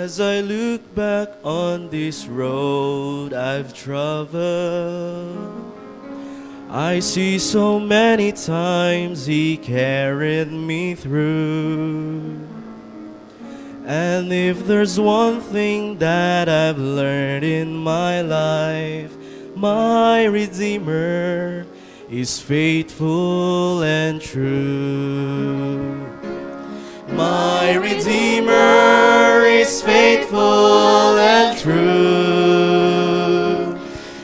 As I look back on this road I've traveled, I see so many times He carried me through. And if there's one thing that I've learned in my life, my Redeemer is faithful and true. My Redeemer is faithful and true.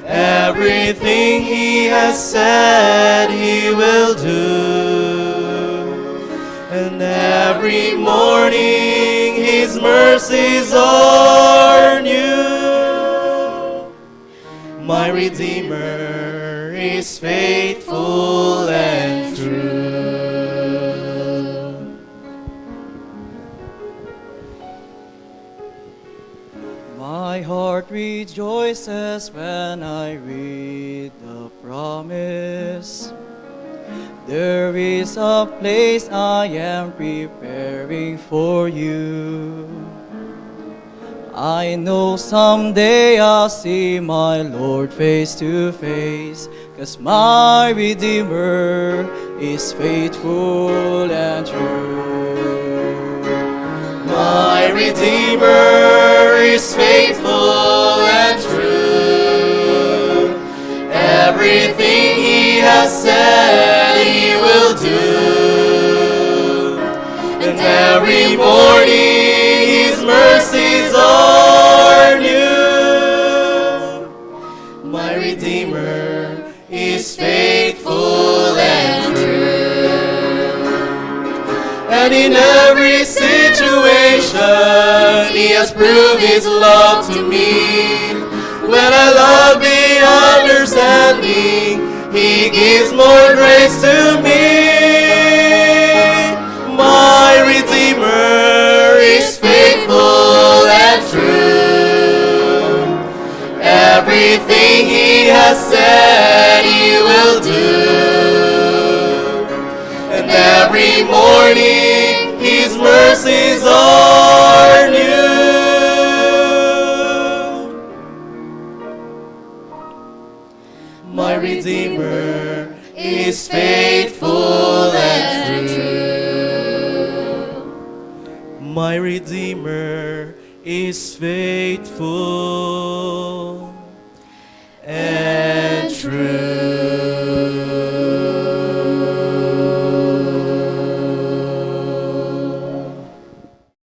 Everything He has said He will do. And every morning His mercies are new. My Redeemer is faithful and true. My heart rejoices when I read the promise. There is a place I am preparing for you. I know someday I'll see my Lord face to face, 'cause my Redeemer is faithful and true. My Redeemer is faithful and true. Everything He has said He will do. And every morning His mercies are new. My Redeemer is faithful and true. And in every situation He has proved His love to me. When I love beyond understanding, He gives more grace to me. My Redeemer is faithful and true. Everything He has said He will do. And every morning His mercies are new. My Redeemer is faithful and true. My Redeemer is faithful